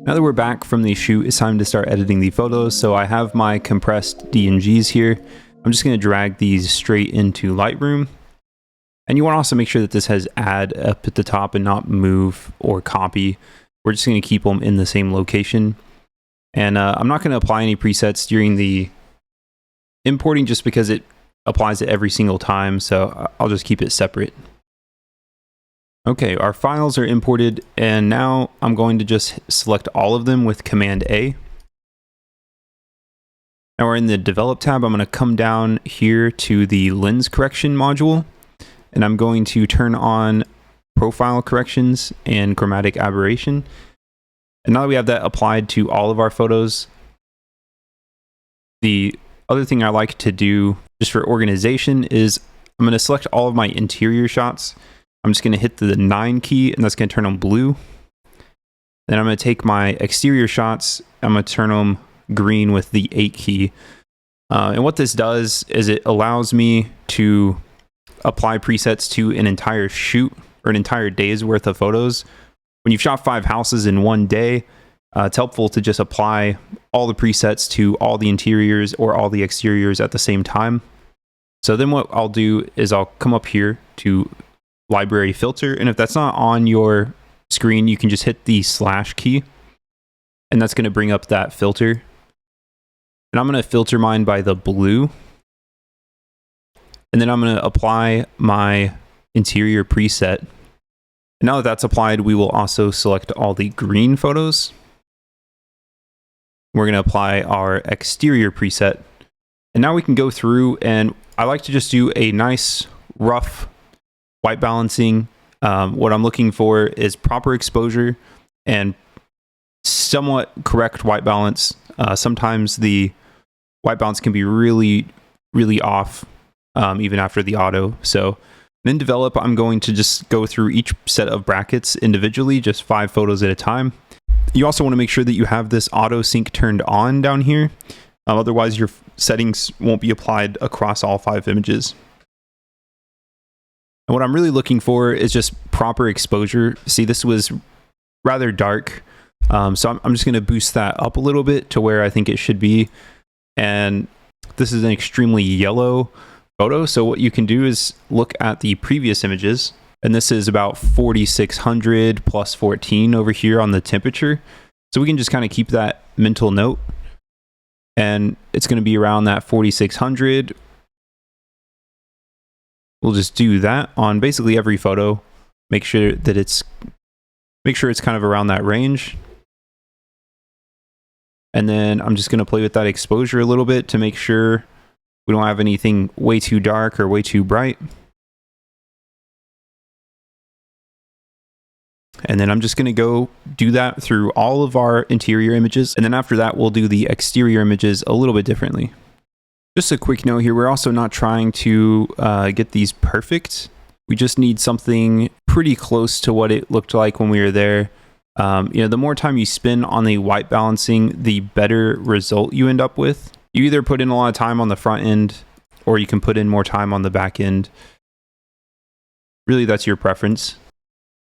Now that we're back from the shoot, it's time to start editing the photos. So I have my compressed DNGs here. I'm just going to drag these straight into Lightroom. And you want to also make sure that this has add up at the top and not move or copy. We're just going to keep them in the same location. And I'm not going to apply any presets during the importing just because it applies it every single time. So I'll just keep it separate. Okay, our files are imported, and now I'm going to just select all of them with Command A. Now we're in the Develop tab. I'm going to come down here to the Lens Correction module, and I'm going to turn on Profile Corrections and Chromatic Aberration. And now that we have that applied to all of our photos, the other thing I like to do just for organization is I'm going to select all of my interior shots. I'm just going to hit the 9 key, and that's going to turn them blue. Then I'm going to take my exterior shots, I'm going to turn them green with the 8 key. And what this does is it allows me to apply presets to an entire shoot or an entire day's worth of photos. When you've shot 5 houses in one day, it's helpful to just apply all the presets to all the interiors or all the exteriors at the same time. So then what I'll do is I'll come up here to Library Filter, and if that's not on your screen, you can just hit the / key, and that's going to bring up that filter. And I'm going to filter mine by the blue, and then I'm going to apply my interior preset. And now that that's applied, we will also select all the green photos. We're going to apply our exterior preset, and now we can go through, and I like to just do a nice rough white balancing. What I'm looking for is proper exposure and somewhat correct white balance. Sometimes the white balance can be really, really off, even after the auto. So in Develop, I'm going to just go through each set of brackets individually, just 5 photos at a time. You also want to make sure that you have this auto sync turned on down here. Otherwise, your settings won't be applied across all 5 images. And what I'm really looking for is just proper exposure. See, this was rather dark. So I'm just going to boost that up a little bit to where I think it should be. And this is an extremely yellow photo. So what you can do is look at the previous images. And this is about 4600 plus 14 over here on the temperature. So we can just kind of keep that mental note. And it's going to be around that 4600. We'll just do that on basically every photo. Make sure it's kind of around that range. And then I'm just going to play with that exposure a little bit to make sure we don't have anything way too dark or way too bright. And then I'm just going to go do that through all of our interior images. And then after that, we'll do the exterior images a little bit differently. Just a quick note here, we're also not trying to get these perfect. We just need something pretty close to what it looked like when we were there. The more time you spend on the white balancing, the better result you end up with. You either put in a lot of time on the front end, or you can put in more time on the back end. Really, that's your preference.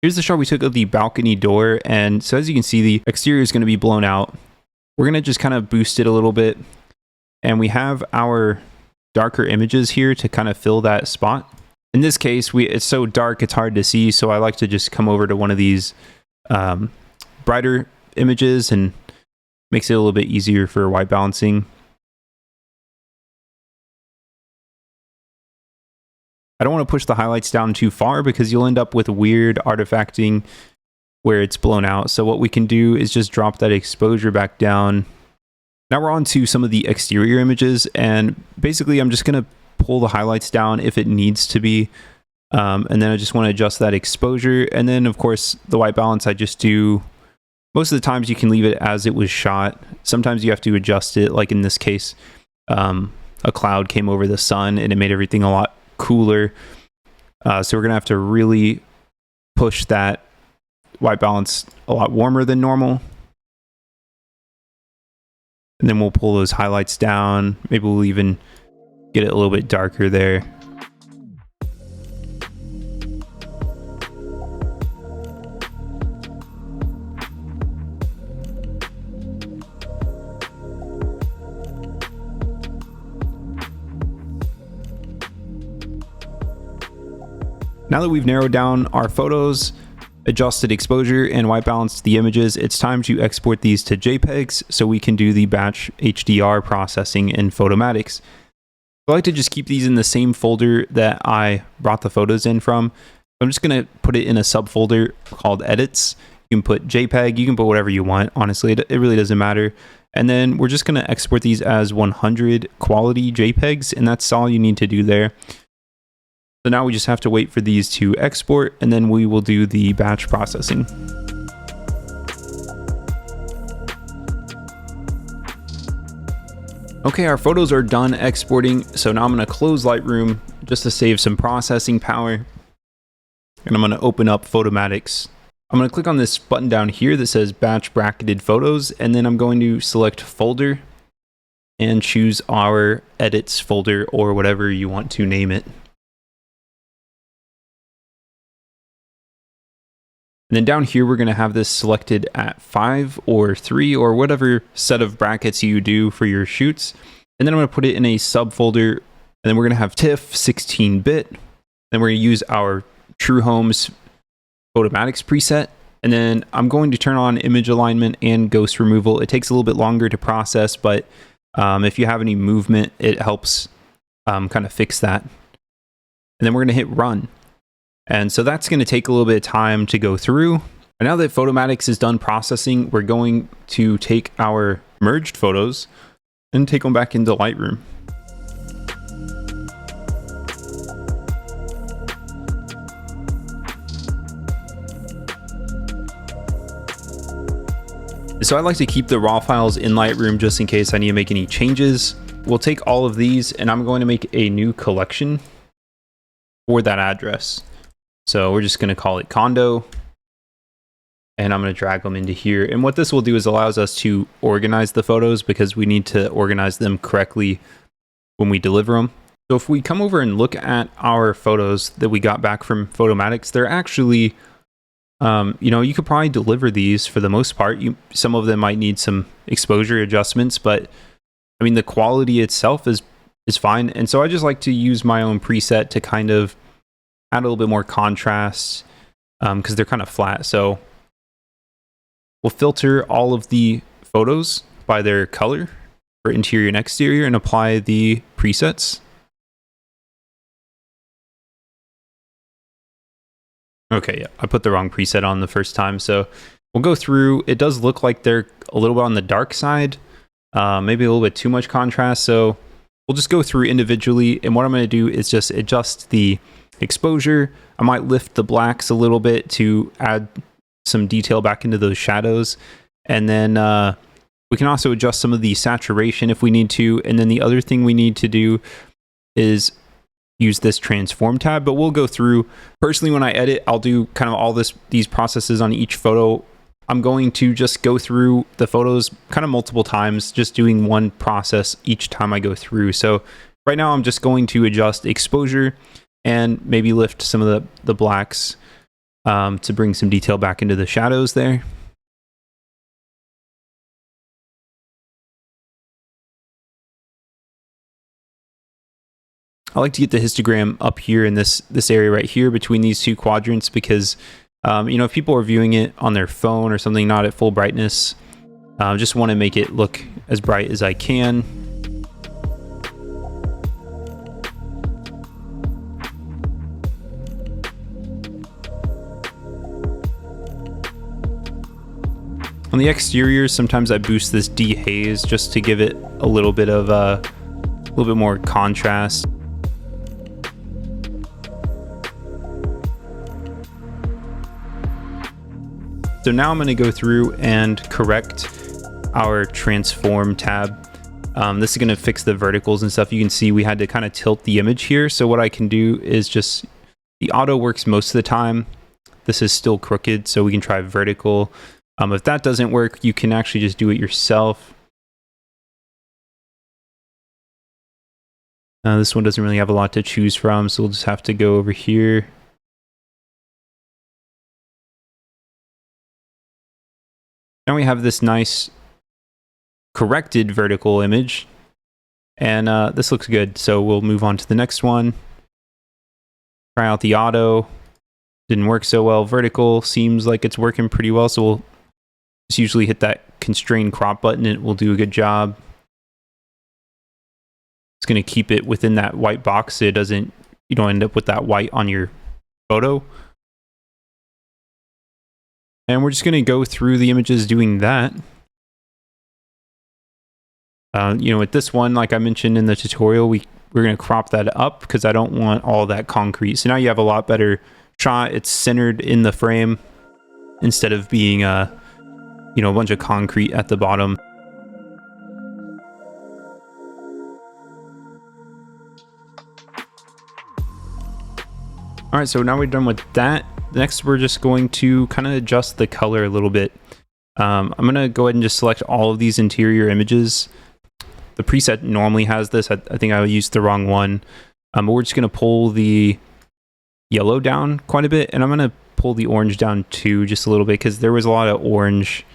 Here's the shot we took of the balcony door, and so as you can see, the exterior is going to be blown out. We're going to just kind of boost it a little bit. And we have our darker images here to kind of fill that spot. In this case, it's so dark it's hard to see, so I like to just come over to one of these brighter images, and makes it a little bit easier for white balancing. I don't want to push the highlights down too far because you'll end up with weird artifacting where it's blown out. So what we can do is just drop that exposure back down. Now we're on to some of the exterior images, and basically I'm just going to pull the highlights down if it needs to be. And then I just want to adjust that exposure. And then of course the white balance, I just do, most of the times you can leave it as it was shot. Sometimes you have to adjust it. Like in this case, a cloud came over the sun and it made everything a lot cooler. So we're going to have to really push that white balance a lot warmer than normal. And then we'll pull those highlights down. Maybe we'll even get it a little bit darker there. Now that we've narrowed down our photos, adjusted exposure, and white balanced the images, it's time to export these to JPEGs so we can do the batch HDR processing in Photomatix. I like to just keep these in the same folder that I brought the photos in from. I'm just going to put it in a subfolder called Edits. You can put JPEG, you can put whatever you want. Honestly, it really doesn't matter. And then we're just going to export these as 100 quality JPEGs, and that's all you need to do there. So now we just have to wait for these to export, and then we will do the batch processing. Okay, our photos are done exporting, so now I'm going to close Lightroom just to save some processing power. And I'm going to open up Photomatix. I'm going to click on this button down here that says Batch Bracketed Photos, and then I'm going to select Folder and choose our Edits folder or whatever you want to name it. And then down here, we're going to have this selected at 5 or 3 or whatever set of brackets you do for your shoots. And then I'm going to put it in a subfolder. And then we're going to have TIFF 16-bit. Then we're going to use our True Homes Photomatix preset. And then I'm going to turn on image alignment and ghost removal. It takes a little bit longer to process, but if you have any movement, it helps kind of fix that. And then we're going to hit run. And so that's going to take a little bit of time to go through. And now that Photomatix is done processing, we're going to take our merged photos and take them back into Lightroom. So I like to keep the raw files in Lightroom just in case I need to make any changes. We'll take all of these and I'm going to make a new collection for that address. So we're just going to call it condo, and I'm going to drag them into here. And what this will do is allows us to organize the photos because we need to organize them correctly when we deliver them. So if we come over and look at our photos that we got back from Photomatix, they're actually, you could probably deliver these for the most part. Some of them might need some exposure adjustments, but I mean, the quality itself is fine. And so I just like to use my own preset to kind of add a little bit more contrast because they're kind of flat. So we'll filter all of the photos by their color for interior and exterior and apply the presets. Okay, yeah, I put the wrong preset on the first time. So we'll go through. It does look like they're a little bit on the dark side, maybe a little bit too much contrast. So we'll just go through individually. And what I'm going to do is just adjust the exposure. I might lift the blacks a little bit to add some detail back into those shadows. And then we can also adjust some of the saturation if we need to. And then the other thing we need to do is use this transform tab, but we'll go through. Personally, when I edit, I'll do kind of all these processes on each photo. I'm going to just go through the photos kind of multiple times, just doing one process each time I go through. So right now I'm just going to adjust exposure and maybe lift some of the blacks to bring some detail back into the shadows there. I like to get the histogram up here in this area right here between these two quadrants because, if people are viewing it on their phone or something not at full brightness, just want to make it look as bright as I can. On the exteriors, sometimes I boost this dehaze just to give it a little bit of a little bit more contrast. So now I'm going to go through and correct our transform tab. This is going to fix the verticals and stuff. You can see we had to kind of tilt the image here. So what I can do is just, the auto works most of the time. This is still crooked, so we can try vertical. If that doesn't work, you can actually just do it yourself. This one doesn't really have a lot to choose from, so we'll just have to go over here. Now we have this nice corrected vertical image, and this looks good. So we'll move on to the next one. Try out the auto. didn't work so well. Vertical seems like it's working pretty well, so we'll just usually hit that constrain crop button and it will do a good job. It's going to keep it within that white box so it doesn't, you don't end up with that white on your photo. And we're just going to go through the images doing that. You know, with this one, like I mentioned in the tutorial, we're going to crop that up because I don't want all that concrete. So now you have a lot better shot. It's centered in the frame instead of being you know, a bunch of concrete at the bottom. All right, so now we're done with that. Next, we're just going to kind of adjust the color a little bit. I'm going to go ahead and just select all of these interior images. The preset normally has this. I think I used the wrong one. But we're just going to pull the yellow down quite a bit, and I'm going to pull the orange down too, just a little bit, because there was a lot of orange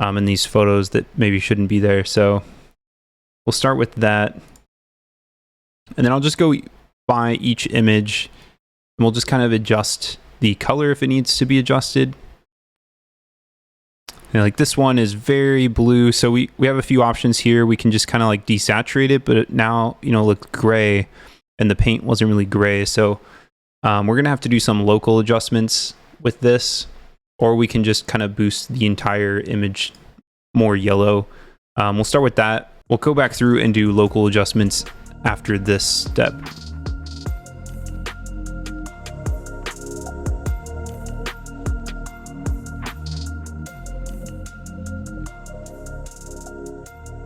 in these photos that maybe shouldn't be there. So we'll start with that. And then I'll just go by each image, and we'll just kind of adjust the color if it needs to be adjusted. And like this one is very blue, so we have a few options here. We can just kind of like desaturate it, but it now, you know, looked gray, and the paint wasn't really gray. So we're gonna have to do some local adjustments with this, or we can just kind of boost the entire image more yellow. We'll start with that. We'll go back through and do local adjustments after this step.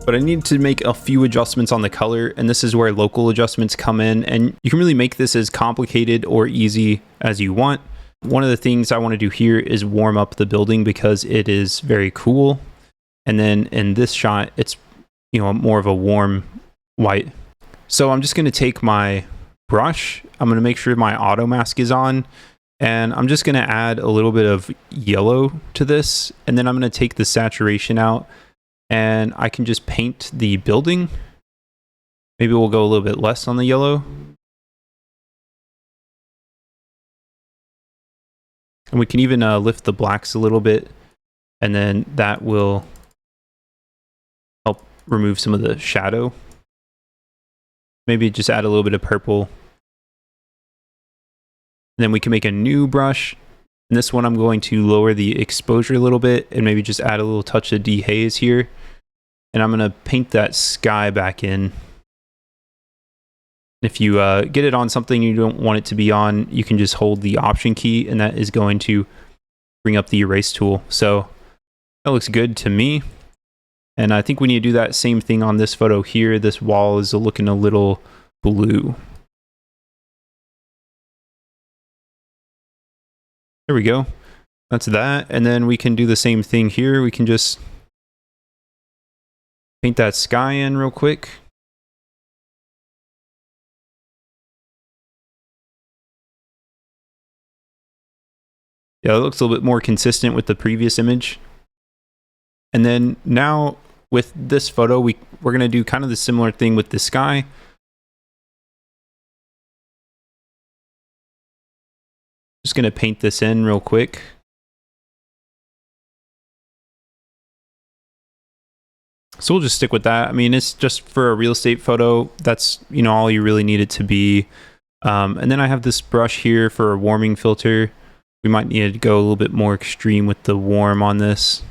But I need to make a few adjustments on the color, and this is where local adjustments come in, and you can really make this as complicated or easy as you want. One of the things I want to do here is warm up the building because it is very cool. And then in this shot, it's, you know, more of a warm white. So I'm just going to take my brush. I'm going to make sure my auto mask is on, and I'm just going to add a little bit of yellow to this. And then I'm going to take the saturation out, and I can just paint the building. Maybe we'll go a little bit less on the yellow. And we can even lift the blacks a little bit, and then that will help remove some of the shadow. Maybe just add a little bit of purple. And then we can make a new brush. And this one I'm going to lower the exposure a little bit and maybe just add a little touch of dehaze here. And I'm going to paint that sky back in. If you get it on something you don't want it to be on, you can just hold the Option key, and that is going to bring up the erase tool. So that looks good to me. And I think we need to do that same thing on this photo here. This wall is looking a little blue. There we go. That's that. And then we can do the same thing here. We can just paint that sky in real quick. Yeah, it looks a little bit more consistent with the previous image. And then now with this photo, we're going to do kind of the similar thing with the sky. Just going to paint this in real quick. So we'll just stick with that. I mean, it's just for a real estate photo. That's, you know, all you really need it to be. And then I have this brush here for a warming filter. We might need to go a little bit more extreme with the warm on this.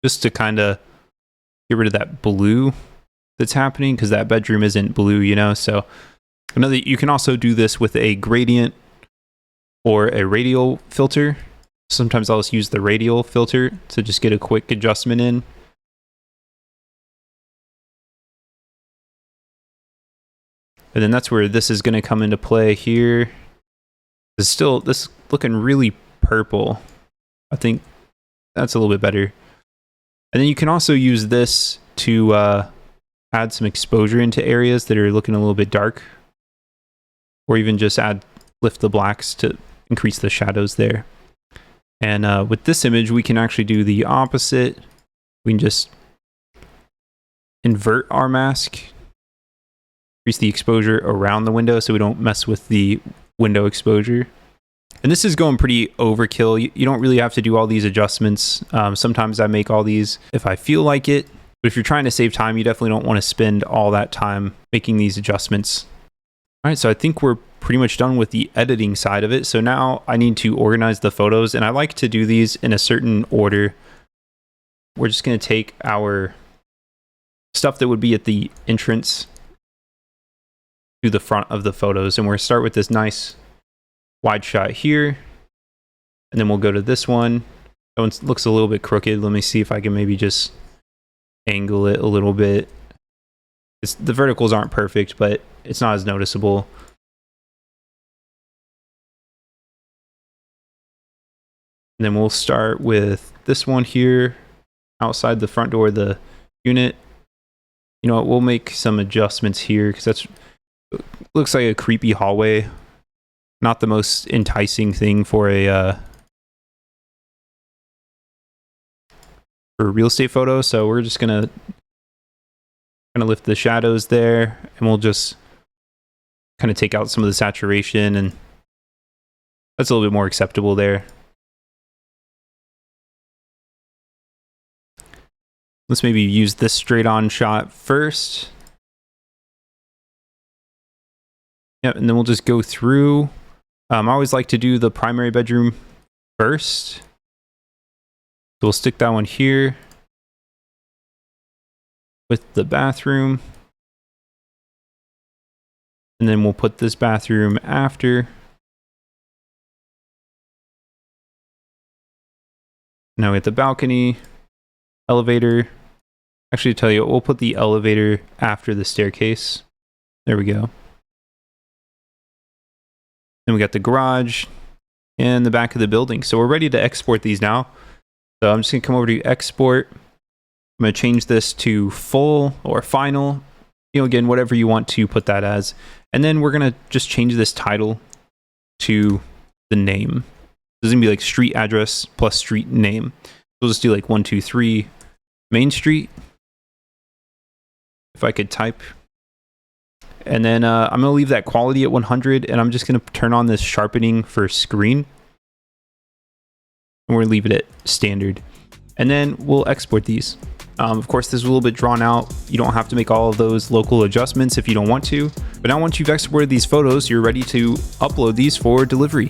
Just to kind of get rid of that blue that's happening, because that bedroom isn't blue, you know. So another, you can also do this with a gradient or a radial filter. Sometimes I'll just use the radial filter to just get a quick adjustment in. And then that's where this is going to come into play here. It's still, this is looking really purple. I think that's a little bit better. And then you can also use this to add some exposure into areas that are looking a little bit dark. Or even just lift the blacks to increase the shadows there. And with this image, we can actually do the opposite. We can just invert our mask. increase the exposure around the window so we don't mess with the window exposure. And this is going pretty overkill. You don't really have to do all these adjustments. Sometimes I make all these if I feel like it, but if you're trying to save time, you definitely don't want to spend all that time making these adjustments. All right, so I think we're pretty much done with the editing side of it. So now I need to organize the photos, and I like to do these in a certain order. We're just going to take our stuff that would be at the entrance to the front of the photos, and we're going to start with this nice wide shot here, and then we'll go to this one. That one looks a little bit crooked. Let me see if I can maybe just angle it a little bit. The verticals aren't perfect, but it's not as noticeable. And then we'll start with this one here outside the front door of the unit. You know what, we'll make some adjustments here because that's looks like a creepy hallway. Not the most enticing thing for a real estate photo. So we're just gonna kind of lift the shadows there, and we'll just kind of take out some of the saturation, and that's a little bit more acceptable there. Let's maybe use this straight on shot first. Yep, and then we'll just go through. I always like to do the primary bedroom first. So we'll stick that one here with the bathroom. And then we'll put this bathroom after. Now we have the balcony, elevator. Actually, to tell you, we'll put the elevator after the staircase. There we go. Then we got the garage and the back of the building. So we're ready to export these now. So I'm just gonna come over to export. I'm gonna change this to full or final. You know, again, whatever you want to put that as. And then we're gonna just change this title to the name. This is gonna be like street address plus street name. So we'll just do like 123 Main Street. If I could type. And then I'm going to leave that quality at 100, and I'm just going to turn on this sharpening for screen. And we're going to leave it at standard. And then we'll export these. Of course, this is a little bit drawn out. You don't have to make all of those local adjustments if you don't want to. But now once you've exported these photos, you're ready to upload these for delivery.